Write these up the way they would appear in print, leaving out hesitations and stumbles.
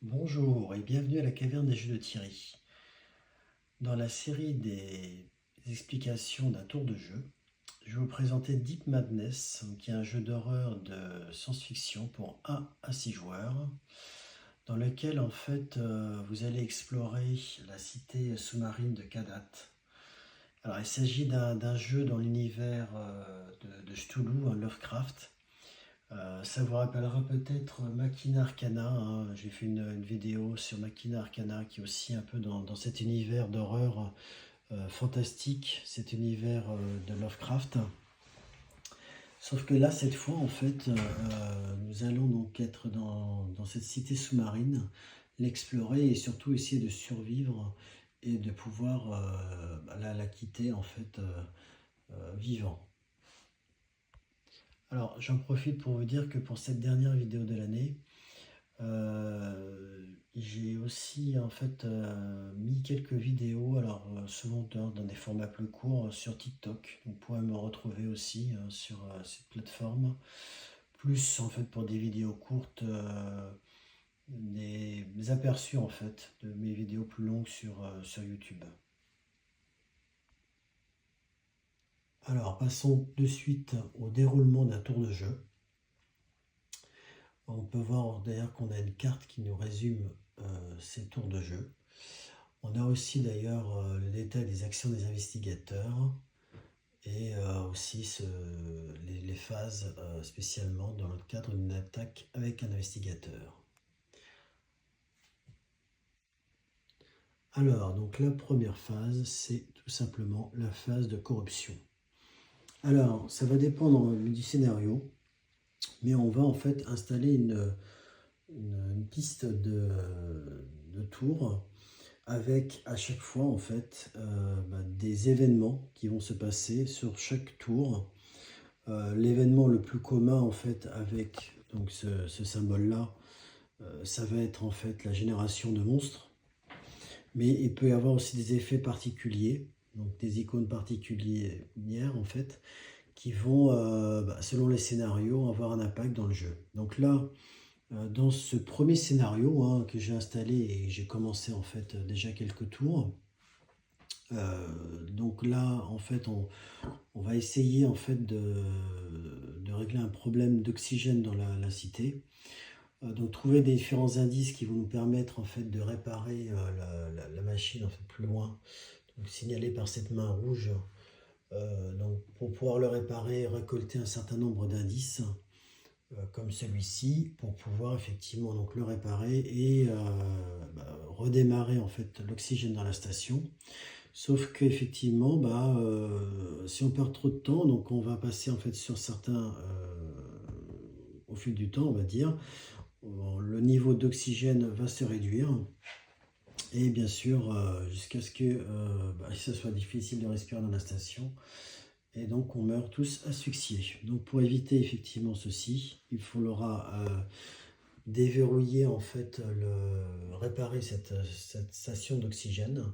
Bonjour et bienvenue à la caverne des jeux de Thierry. Dans la série des explications d'un tour de jeu, je vais vous présenter Deep Madness, qui est un jeu d'horreur de science-fiction pour 1 à 6 joueurs, dans lequel vous allez explorer la cité sous-marine de Kadat. Alors il s'agit d'un jeu dans l'univers de Cthulhu, Lovecraft. Ça vous rappellera peut-être Machina Arcana, hein. J'ai fait une vidéo sur Machina Arcana qui est aussi un peu dans cet univers d'horreur fantastique, cet univers de Lovecraft. Sauf que là, cette fois, nous allons donc être dans cette cité sous-marine, l'explorer et surtout essayer de survivre et de pouvoir la quitter vivant. Alors, j'en profite pour vous dire que pour cette dernière vidéo de l'année, j'ai aussi mis quelques vidéos, souvent dans des formats plus courts sur TikTok. Vous pouvez me retrouver aussi sur cette plateforme. Plus pour des vidéos courtes, des aperçus de mes vidéos plus longues sur YouTube. Alors passons de suite au déroulement d'un tour de jeu. On peut voir d'ailleurs qu'on a une carte qui nous résume ces tours de jeu. On a aussi d'ailleurs le détail des actions des investigateurs et aussi les phases spécialement dans le cadre d'une attaque avec un investigateur. Alors, donc la première phase, c'est tout simplement la phase de corruption. Alors, ça va dépendre du scénario, mais on va installer une piste de tours avec à chaque fois des événements qui vont se passer sur chaque tour. L'événement le plus commun avec donc ce symbole-là, ça va être la génération de monstres, mais il peut y avoir aussi des effets particuliers, donc des icônes particulières qui vont, selon les scénarios, avoir un impact dans le jeu. Donc là, dans ce premier scénario que j'ai installé et j'ai commencé déjà quelques tours, donc là on va essayer de régler un problème d'oxygène dans la cité. Donc trouver des différents indices qui vont nous permettre de réparer la machine plus loin, donc signalée par cette main rouge. Donc pour pouvoir le réparer, récolter un certain nombre d'indices comme celui-ci pour pouvoir effectivement donc le réparer et redémarrer l'oxygène dans la station. Sauf qu'effectivement, si on perd trop de temps, donc on va passer sur certains, au fil du temps, on va dire, le niveau d'oxygène va se réduire. Et bien sûr, jusqu'à ce que ce soit difficile de respirer dans la station. Et donc on meurt tous asphyxiés. Donc pour éviter effectivement ceci, il faudra déverrouiller réparer cette station d'oxygène.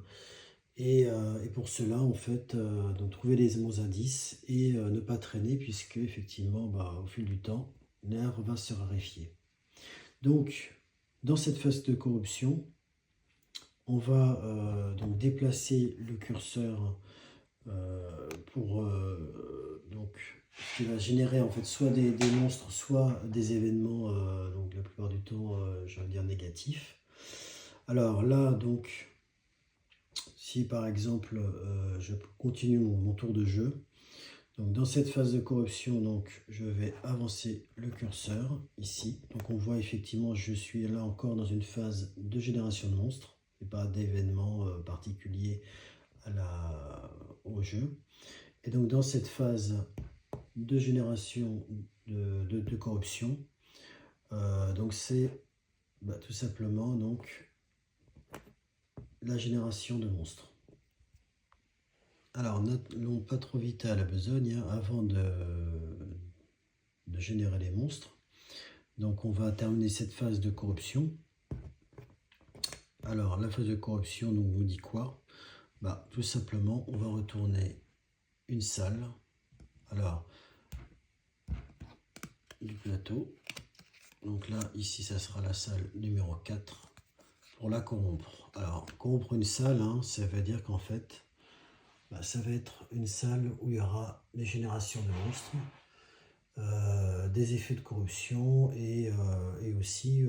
Et pour cela, donc trouver les bons indices et ne pas traîner, puisque effectivement, au fil du temps, l'air va se raréfier. Donc, dans cette phase de corruption, on va donc déplacer le curseur qui va générer soit des monstres, soit des événements, donc la plupart du temps, je vais dire négatifs. Alors là, donc, si par exemple je continue mon tour de jeu, donc dans cette phase de corruption, donc je vais avancer le curseur ici. Donc on voit effectivement je suis là encore dans une phase de génération de monstres et pas d'événements particuliers au jeu. Et donc dans cette phase de génération de corruption, donc c'est tout simplement donc la génération de monstres. Alors, n'allons pas trop vite à la besogne avant de générer les monstres. Donc, on va terminer cette phase de corruption. Alors, la phase de corruption nous dit quoi? Tout simplement, on va retourner une salle. Alors, du plateau. Donc là, ici, ça sera la salle numéro 4. pour la corrompre. Alors, corrompre une salle, hein, ça veut dire qu'en fait, ça va être une salle où il y aura des générations de monstres, des effets de corruption et aussi,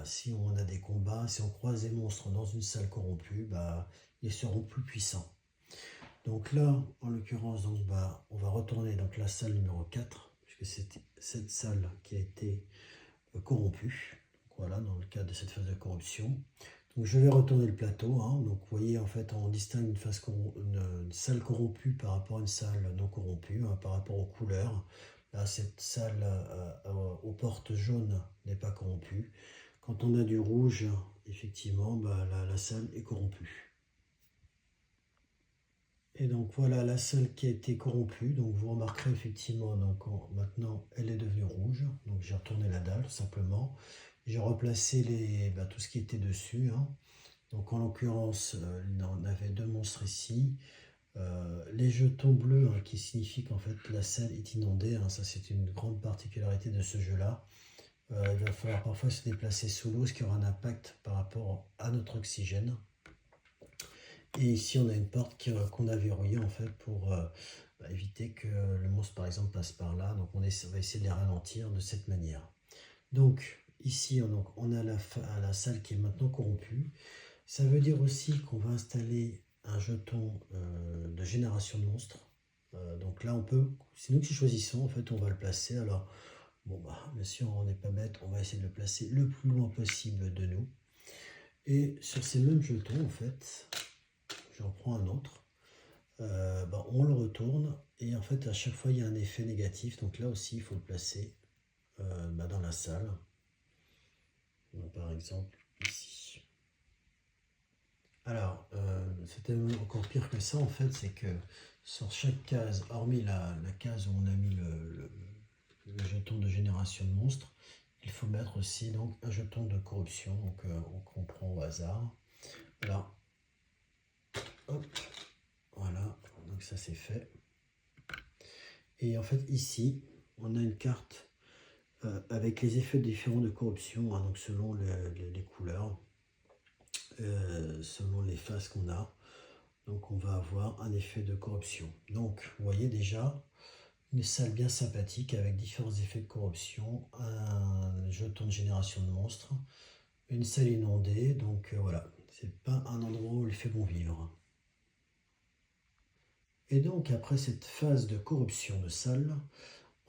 si on a des combats, si on croise des monstres dans une salle corrompue, ils seront plus puissants. Donc là, en l'occurrence, on va retourner donc la salle numéro 4, puisque c'est cette salle qui a été corrompue. Donc voilà, dans le cadre de cette phase de corruption. Donc je vais retourner le plateau. Hein. Donc vous voyez, en fait, on distingue une salle corrompue par rapport à une salle non corrompue, hein, par rapport aux couleurs. Là, cette salle aux portes jaunes n'est pas corrompue. Quand on a du rouge, effectivement, la salle est corrompue. Et donc voilà la salle qui a été corrompue. Donc vous remarquerez effectivement, maintenant elle est devenue rouge. Donc j'ai retourné la dalle tout simplement. J'ai replacé tout ce qui était dessus. Hein. Donc en l'occurrence, on avait deux monstres ici. Les jetons bleus, hein, qui signifient qu'en fait la salle est inondée. Hein. Ça c'est une grande particularité de ce jeu-là. Il va falloir parfois se déplacer sous l'eau, ce qui aura un impact par rapport à notre oxygène. Et ici, on a une porte qu'on a verrouillée en fait pour éviter que le monstre par exemple passe par là. Donc on va essayer de les ralentir de cette manière. Donc ici, on a la salle qui est maintenant corrompue. Ça veut dire aussi qu'on va installer un jeton de génération de monstres. Donc là, c'est nous qui choisissons, en fait, on va le placer. Alors, bien sûr, on n'est pas bête, on va essayer de le placer le plus loin possible de nous. Et sur ces mêmes jetons, en fait, j'en prends un autre, on le retourne et en fait à chaque fois il y a un effet négatif, donc là aussi il faut le placer dans la salle. Donc, par exemple ici. Alors c'était encore pire que ça en fait, c'est que sur chaque case, hormis la case où on a mis le jeton de génération de monstres, il faut mettre aussi donc un jeton de corruption, donc on prend au hasard. Alors hop, voilà, donc ça c'est fait. Et en fait ici, on a une carte avec les effets différents de corruption, hein, donc selon les couleurs, selon les phases qu'on a. Donc on va avoir un effet de corruption. Donc vous voyez déjà une salle bien sympathique avec différents effets de corruption, un jeton de génération de monstres, une salle inondée, donc voilà, c'est pas un endroit où il fait bon vivre. Et donc après cette phase de corruption de salle,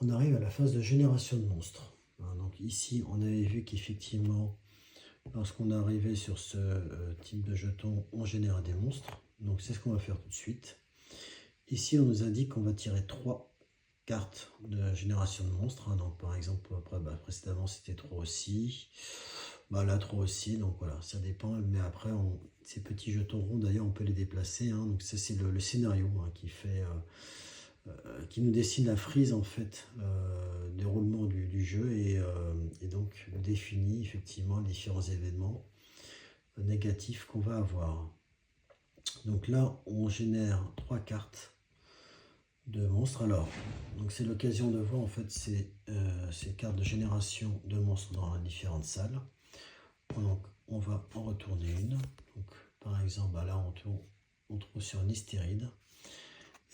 on arrive à la phase de génération de monstres. Donc ici, on avait vu qu'effectivement, lorsqu'on est arrivé sur ce type de jeton, on génère des monstres. Donc c'est ce qu'on va faire tout de suite. Ici, on nous indique qu'on va tirer 3 cartes de génération de monstres. Hein. Donc par exemple, précédemment, c'était 3 aussi. Là, 3 aussi. Donc voilà, ça dépend. Mais après, ces petits jetons ronds, d'ailleurs, on peut les déplacer. Hein. Donc ça, c'est le scénario, hein, qui nous dessine la frise en fait déroulement du jeu et donc définit effectivement les différents événements négatifs qu'on va avoir. Donc là on génère 3 cartes de monstres. Alors donc c'est l'occasion de voir en fait ces cartes de génération de monstres dans les différentes salles. Donc on va en retourner une. Donc par exemple là on trouve sur une hystéride.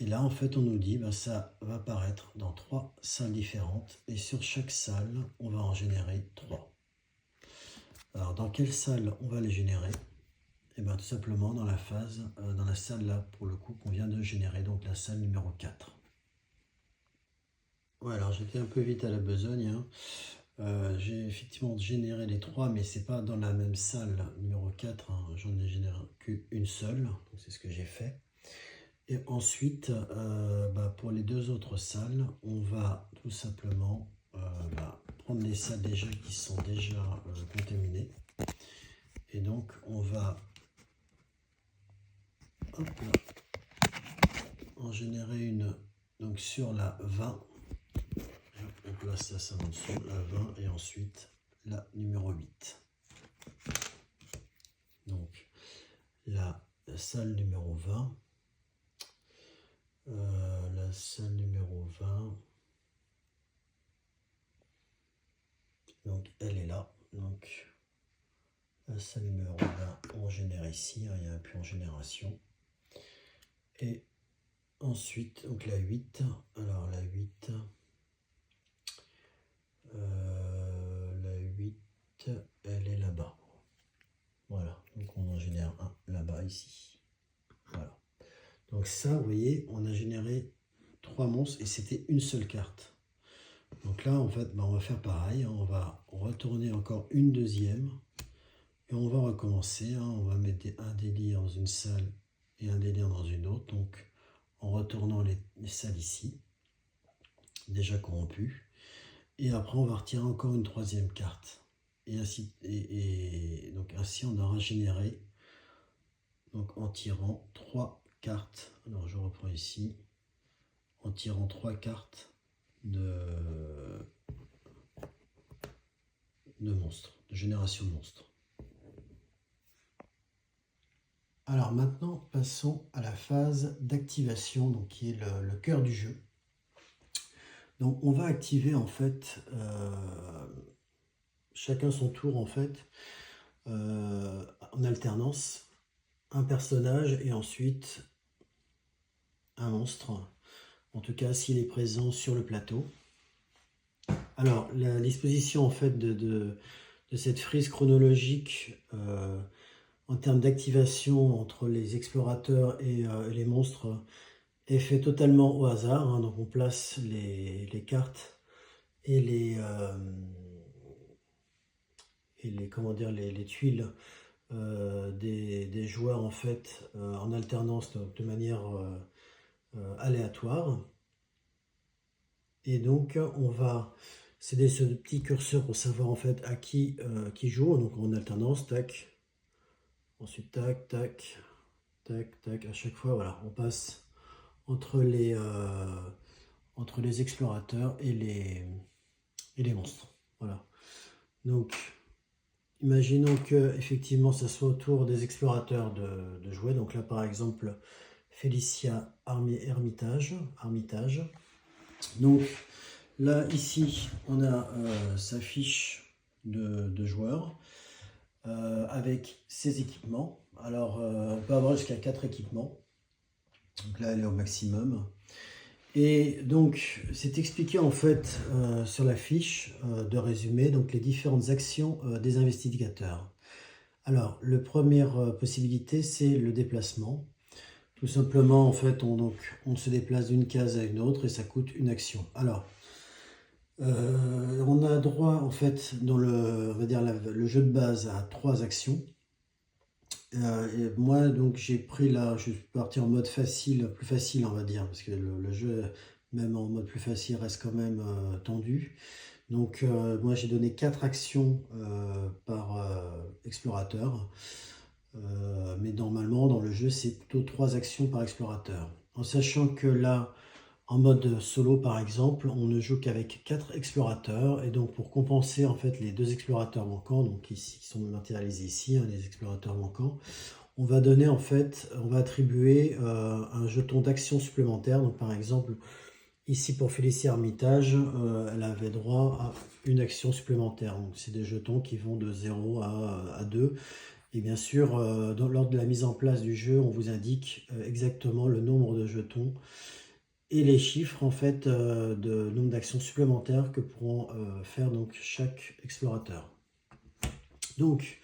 Et là, en fait, on nous dit ça va apparaître dans 3 salles différentes. Et sur chaque salle, on va en générer 3. Alors, dans quelle salle on va les générer? Et bien, tout simplement dans la salle là, pour le coup, qu'on vient de générer, donc la salle numéro 4. Ouais, alors j'étais un peu vite à la besogne. Hein. J'ai effectivement généré les 3, mais c'est pas dans la même salle numéro 4. Hein. J'en ai généré qu'une seule. Donc, c'est ce que j'ai fait. Et ensuite, pour les 2 autres salles, on va tout simplement prendre les salles déjà qui sont déjà contaminées. Et donc, on va en générer une donc sur la 20. On place ça en dessous, la 20, et ensuite la numéro 8. Donc, la salle numéro 20. La salle numéro 20, donc elle est là, donc Ça numéro, on génère ici, hein, il y a un puits en génération. Et ensuite, donc la 8, alors la 8, elle est là-bas. Voilà, donc on en génère un là-bas, ici. Voilà. Donc ça, vous voyez, on a généré 3 monstres et c'était une seule carte. Donc là, en fait, on va faire pareil. On va retourner encore une deuxième. Et on va recommencer. On va mettre un délire dans une salle et un délire dans une autre. Donc, en retournant les salles ici, déjà corrompues. Et après, on va retirer encore une troisième carte. Et ainsi, donc ainsi, on aura généré, donc en tirant 3 cartes. Alors, je reprends ici. En tirant 3 cartes de monstres, de génération de monstres. Alors maintenant, passons à la phase d'activation, donc qui est le cœur du jeu. Donc on va activer en fait, chacun son tour en fait, en alternance, un personnage et ensuite un monstre, en tout cas s'il est présent sur le plateau. Alors la disposition en fait de cette frise chronologique en termes d'activation entre les explorateurs et les monstres est fait totalement au hasard. Hein, donc on place les cartes et comment dire, les tuiles des joueurs en fait en alternance, donc de manière aléatoire. Et donc on va céder ce petit curseur pour savoir en fait à qui joue. Donc en alternance, tac. Ensuite, tac, tac, tac, tac. À chaque fois, voilà, on passe entre les explorateurs et les monstres. Voilà. Donc, imaginons que effectivement, ça soit au tour des explorateurs de jouer. Donc là, par exemple, Félicia Armitage. Donc là, ici, on a sa fiche de joueur. Avec ses équipements. Alors, on peut avoir jusqu'à 4 équipements. Donc là, elle est au maximum. Et donc, c'est expliqué en fait sur la fiche de résumé, donc les différentes actions des investigateurs. Alors, la première possibilité, c'est le déplacement. Tout simplement, en fait, on se déplace d'une case à une autre et ça coûte une action. Alors, on a droit en fait dans on va dire le jeu de base à 3 actions. Et moi donc j'ai pris je suis parti en mode facile, plus facile on va dire, parce que le jeu même en mode plus facile reste quand même tendu. Donc moi j'ai donné 4 actions par explorateur, mais normalement dans le jeu c'est plutôt 3 actions par explorateur. En sachant que là, en mode solo par exemple, on ne joue qu'avec 4 explorateurs, et donc pour compenser en fait les 2 explorateurs manquants, donc ici qui sont matérialisés ici, hein, les explorateurs manquants, on va donner en fait, on va attribuer un jeton d'action supplémentaire. Donc par exemple, ici pour Félicia Armitage, elle avait droit à une action supplémentaire. Donc c'est des jetons qui vont de 0 à 2. Et bien sûr, lors de la mise en place du jeu, on vous indique exactement le nombre de jetons et les chiffres en fait de nombre d'actions supplémentaires que pourront faire donc chaque explorateur. Donc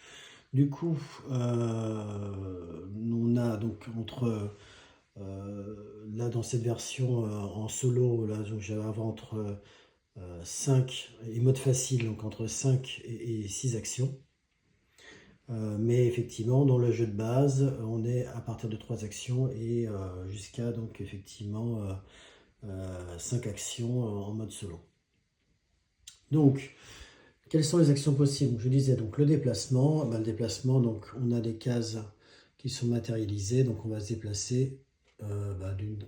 du coup on a donc entre là dans cette version en solo, là donc j'avais avoir entre 5 et mode facile, donc entre 5 et 6 actions. Mais effectivement, dans le jeu de base, on est à partir de 3 actions et jusqu'à donc effectivement 5 actions en mode solo. Donc, quelles sont les actions possibles? Je disais donc le déplacement. Le déplacement, donc on a des cases qui sont matérialisées, donc on va se déplacer.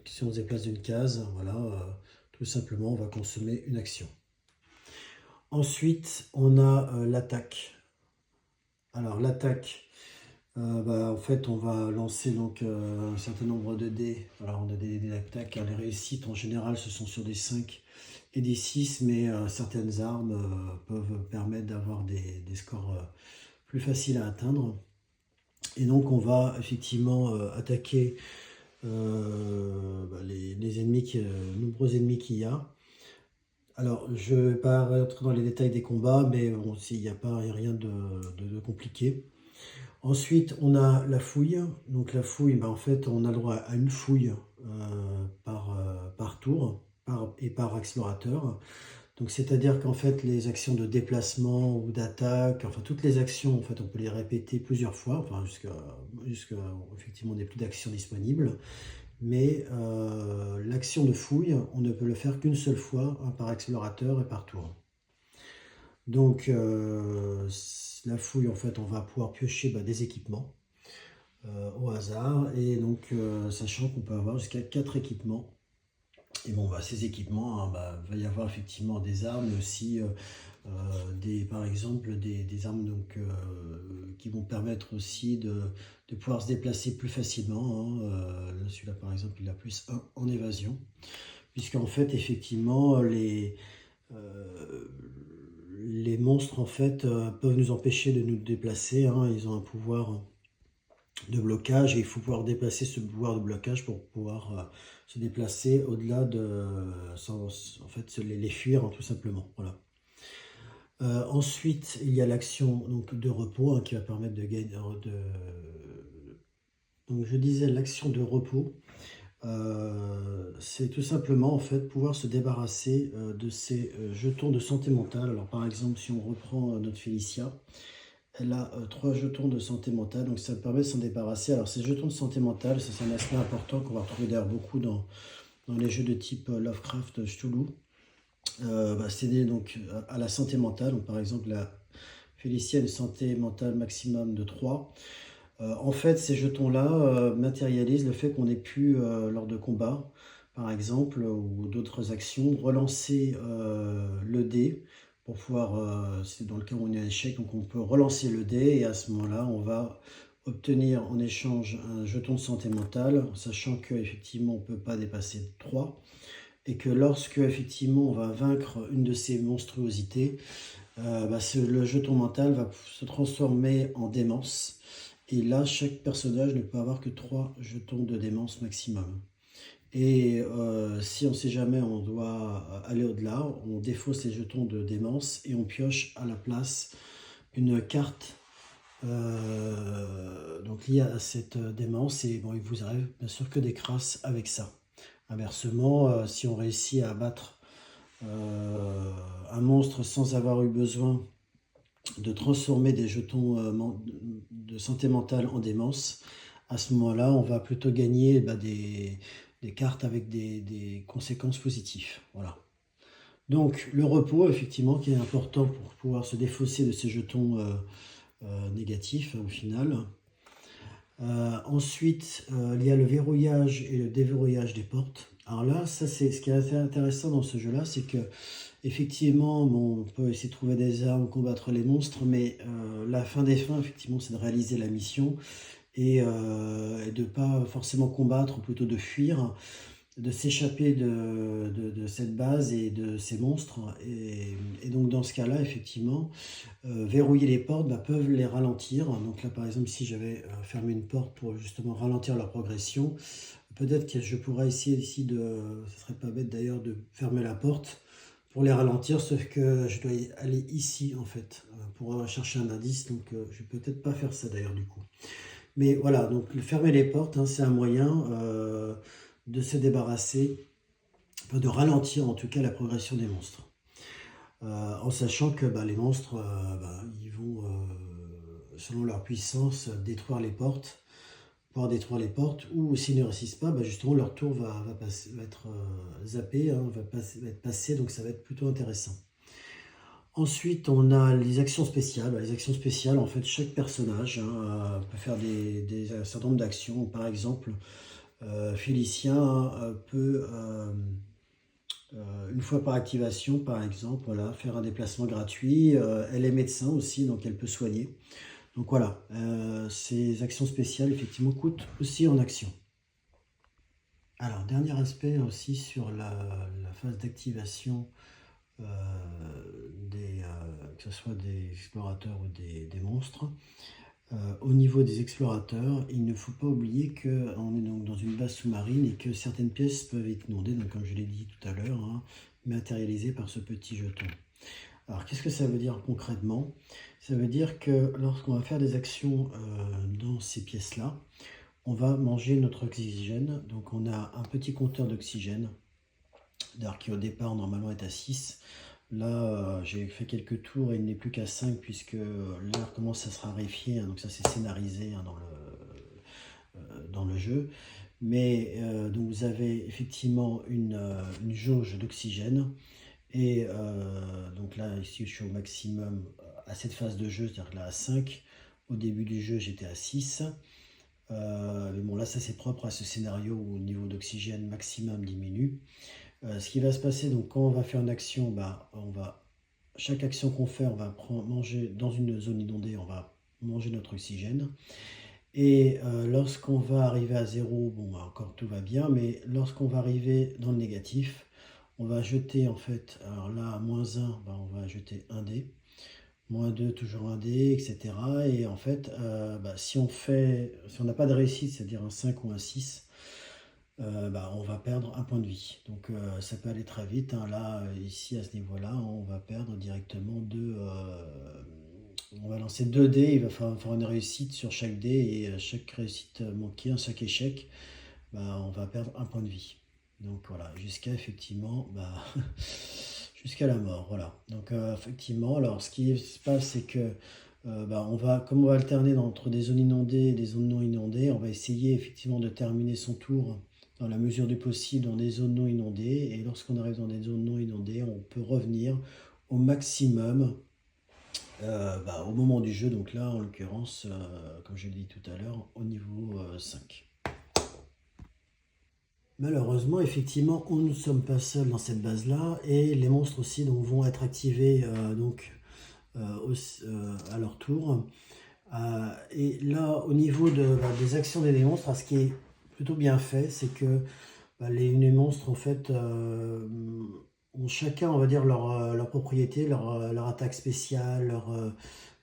Si on se déplace d'une case, voilà, tout simplement, on va consommer une action. Ensuite, on a l'attaque. Alors l'attaque, en fait, on va lancer donc un certain nombre de dés. Alors on a des dés d'attaque. Les réussites en général, ce sont sur des 5 et des 6, mais certaines armes peuvent permettre d'avoir des scores plus facile à atteindre. Et donc on va effectivement attaquer les ennemis, nombreux ennemis qu'il y a. Alors, je ne vais pas rentrer dans les détails des combats, mais bon, il n'y a rien de compliqué. Ensuite, on a la fouille. Donc la fouille, en fait, on a le droit à une fouille par tour et par explorateur. Donc c'est-à-dire qu'en fait, les actions de déplacement ou d'attaque, enfin toutes les actions, en fait, on peut les répéter plusieurs fois, enfin jusqu'à effectivement, on n'ait plus d'actions disponibles. Mais l'action de fouille, on ne peut le faire qu'une seule fois, par explorateur et par tour. Donc la fouille, en fait, on va pouvoir piocher des équipements au hasard. Et donc, sachant qu'on peut avoir jusqu'à 4 équipements. Et bon, ces équipements, il va y avoir effectivement des armes, mais aussi par exemple des armes donc, qui vont permettre aussi de pouvoir se déplacer plus facilement. Là, celui-là, par exemple, il a +1 en évasion. Puisqu'en fait, effectivement, les monstres en fait, peuvent nous empêcher de nous déplacer. Ils ont un pouvoir de blocage et il faut pouvoir déplacer ce pouvoir de blocage pour pouvoir se déplacer au-delà en fait, les fuir tout simplement. Voilà. Ensuite, il y a l'action de repos qui va permettre de gagner. Donc, je disais l'action de repos. C'est tout simplement en fait pouvoir se débarrasser de ces jetons de santé mentale. Alors par exemple, si on reprend notre Félicia, elle a 3 jetons de santé mentale, donc ça permet de s'en débarrasser. Alors ces jetons de santé mentale, c'est un aspect important qu'on va retrouver d'ailleurs beaucoup dans les jeux de type Lovecraft, Cthulhu. C'est lié donc à la santé mentale. Donc par exemple, la Félicia a une santé mentale maximum de 3. En fait, ces jetons-là matérialisent le fait qu'on ait pu, lors de combats, par exemple, ou d'autres actions, relancer le dé pour pouvoir, c'est dans le cas où on est à échec, donc on peut relancer le dé et à ce moment-là, on va obtenir en échange un jeton de santé mentale, sachant qu'effectivement, on ne peut pas dépasser 3 et que lorsque effectivement on va vaincre une de ces monstruosités, le jeton mental va se transformer en démence. Et là, chaque personnage ne peut avoir que 3 jetons de démence maximum. Et si on ne sait jamais, on doit aller au-delà, on défausse les jetons de démence et on pioche à la place une carte donc liée à cette démence. Et bon, il vous arrive bien sûr que des crasses avec ça. Inversement, si on réussit à abattre un monstre sans avoir eu besoin de transformer des jetons de santé mentale en démence, à ce moment-là, on va plutôt gagner des cartes avec des conséquences positives. Voilà. Donc, le repos, effectivement, qui est important pour pouvoir se défausser de ces jetons négatifs au final. Ensuite, il y a le verrouillage et le déverrouillage des portes. Alors là, ça c'est ce qui est assez intéressant dans ce jeu-là, c'est que effectivement, on peut essayer de trouver des armes, combattre les monstres, mais la fin des fins, effectivement, c'est de réaliser la mission et de ne pas forcément combattre, ou plutôt de fuir, de s'échapper de cette base et de ces monstres. Et donc dans ce cas-là, effectivement, verrouiller les portes peuvent les ralentir. Donc là, par exemple, si j'avais fermé une porte pour justement ralentir leur progression, peut-être que je pourrais essayer ici ce serait pas bête d'ailleurs de fermer la porte pour les ralentir, sauf que je dois aller ici en fait pour chercher un indice, donc je vais peut-être pas faire ça d'ailleurs du coup. Mais voilà, donc fermer les portes, c'est un moyen de se débarrasser, enfin, de ralentir en tout cas la progression des monstres. En sachant que les monstres, ils vont, selon leur puissance, détruire les portes, pouvoir détruire les portes, ou s'ils ne résistent pas, justement leur tour va être zappé, va être passé, donc ça va être plutôt intéressant. Ensuite, on a les actions spéciales. Les actions spéciales, en fait, chaque personnage peut faire un certain nombre d'actions. Par exemple, Félicien peut, une fois par activation, par exemple, voilà, faire un déplacement gratuit. Elle est médecin aussi, donc elle peut soigner. Donc voilà, ces actions spéciales, effectivement, coûtent aussi en action. Alors, dernier aspect aussi sur la phase d'activation que ce soit des explorateurs ou des monstres. Au niveau des explorateurs, il ne faut pas oublier qu'on est donc dans une base sous-marine et que certaines pièces peuvent être inondées, donc comme je l'ai dit tout à l'heure, hein, matérialisées par ce petit jeton. Alors qu'est-ce que ça veut dire concrètement? Ça veut dire que lorsqu'on va faire des actions dans ces pièces-là, on va manger notre oxygène. Donc on a un petit compteur d'oxygène, d'ailleurs qui au départ normalement est à 6. Là, j'ai fait quelques tours et il n'est plus qu'à 5 puisque l'air commence à se raréfier, hein, donc ça c'est scénarisé, hein, dans le jeu. Mais donc vous avez effectivement une jauge d'oxygène et donc là ici je suis au maximum à cette phase de jeu, c'est-à-dire que là à 5. Au début du jeu j'étais à 6. Mais bon là ça c'est propre à ce scénario où le niveau d'oxygène maximum diminue. Ce qui va se passer, donc quand on va faire une action, bah, chaque action qu'on fait, on va manger dans une zone inondée, on va manger notre oxygène. Et lorsqu'on va arriver à 0, bon, bah, encore tout va bien, mais lorsqu'on va arriver dans le négatif, on va jeter en fait, alors là, à -1, bah, on va jeter un dé, -2, toujours un dé, etc. Et en fait, bah, si on n'a pas de réussite, c'est-à-dire un 5 ou un 6, bah, on va perdre un point de vie. Donc ça peut aller très vite, hein. Là, ici, à ce niveau-là, on va perdre directement on va lancer 2 dés, il va falloir faire une réussite sur chaque dé, et à chaque réussite manquée, à chaque échec, bah, on va perdre un point de vie. Donc voilà, jusqu'à effectivement, bah, jusqu'à la mort, voilà. Donc effectivement, alors ce qui se passe, c'est que bah, comme on va alterner entre des zones inondées et des zones non inondées, on va essayer effectivement de terminer son tour dans la mesure du possible dans des zones non inondées. Et lorsqu'on arrive dans des zones non inondées, on peut revenir au maximum bah, au moment du jeu. Donc là, en l'occurrence, comme je l'ai dit tout à l'heure, au niveau 5. Malheureusement, effectivement, nous ne sommes pas seuls dans cette base-là, et les monstres aussi donc, vont être activés à leur tour. Et là, au niveau des actions des monstres, ce qui est plutôt bien fait, c'est que les monstres, en fait, ont chacun, on va dire, leur propriété, leur attaque spéciale,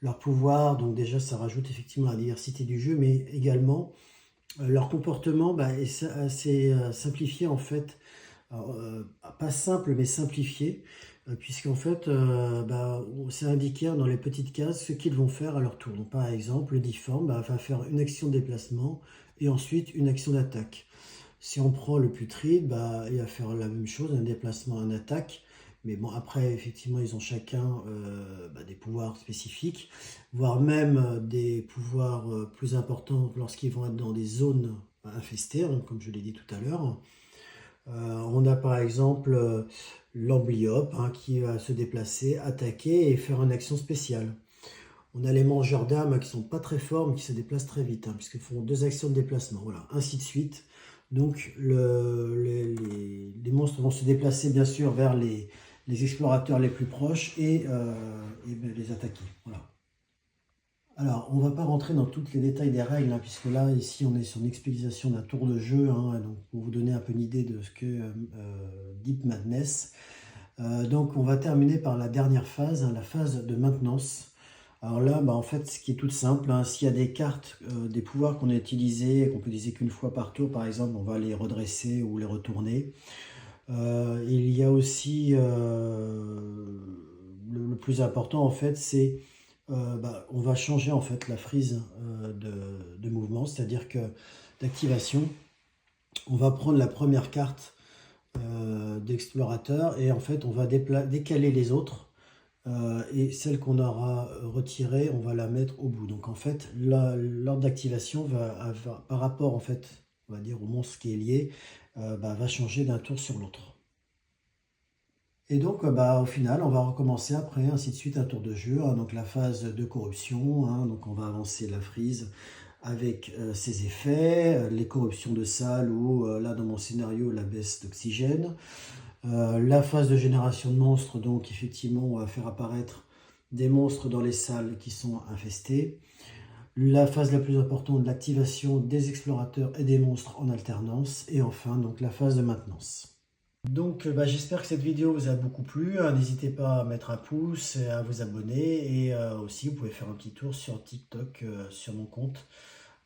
leur pouvoir. Donc déjà, ça rajoute effectivement la diversité du jeu, mais également, leur comportement est assez simplifié, en fait. Alors, pas simple, mais simplifié, puisqu'en fait, c'est indiqué dans les petites cases ce qu'ils vont faire à leur tour. Donc, par exemple, le difforme va faire une action de déplacement et ensuite une action d'attaque. Si on prend le putride, il va faire la même chose, un déplacement, une attaque. Mais bon, après, effectivement, ils ont chacun des pouvoirs spécifiques, voire même des pouvoirs plus importants lorsqu'ils vont être dans des zones infestées, hein, comme je l'ai dit tout à l'heure. On a par exemple l'amblyope, hein, qui va se déplacer, attaquer et faire une action spéciale. On a les mangeurs d'âmes qui sont pas très forts mais qui se déplacent très vite, hein, puisqu'ils font 2 actions de déplacement, voilà, ainsi de suite. Donc les monstres vont se déplacer bien sûr vers les explorateurs les plus proches et les attaquer. Voilà. Alors, on ne va pas rentrer dans tous les détails des règles, hein, puisque là, ici, on est sur une explication d'un tour de jeu, hein, donc pour vous donner un peu une idée de ce que Deep Madness. Donc, on va terminer par la dernière phase, hein, la phase de maintenance. Alors là, en fait, ce qui est tout simple, hein, s'il y a des cartes, des pouvoirs qu'on a utilisés, qu'on peut utiliser qu'une fois par tour, par exemple, on va les redresser ou les retourner. Il y a aussi, le plus important, en fait, c'est on va changer en fait la frise de mouvement, c'est-à-dire que d'activation, on va prendre la première carte d'explorateur et en fait on va décaler les autres, et celle qu'on aura retirée, on va la mettre au bout. Donc en fait, l'ordre d'activation par rapport en fait, on va dire au monstre qui est lié, va changer d'un tour sur l'autre. Et donc, au final, on va recommencer après, ainsi de suite, un tour de jeu, hein. Donc la phase de corruption, hein, donc on va avancer la frise avec ses effets, les corruptions de salles ou, là dans mon scénario, la baisse d'oxygène. La phase de génération de monstres, donc effectivement, on va faire apparaître des monstres dans les salles qui sont infestés. La phase la plus importante, l'activation des explorateurs et des monstres en alternance. Et enfin, donc la phase de maintenance. Donc, j'espère que cette vidéo vous a beaucoup plu, hein. N'hésitez pas à mettre un pouce et à vous abonner et aussi vous pouvez faire un petit tour sur TikTok, sur mon compte.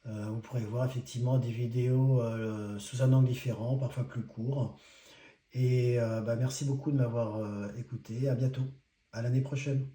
Vous pourrez voir effectivement des vidéos, sous un angle différent, parfois plus court et merci beaucoup de m'avoir, écouté. À bientôt. À l'année prochaine.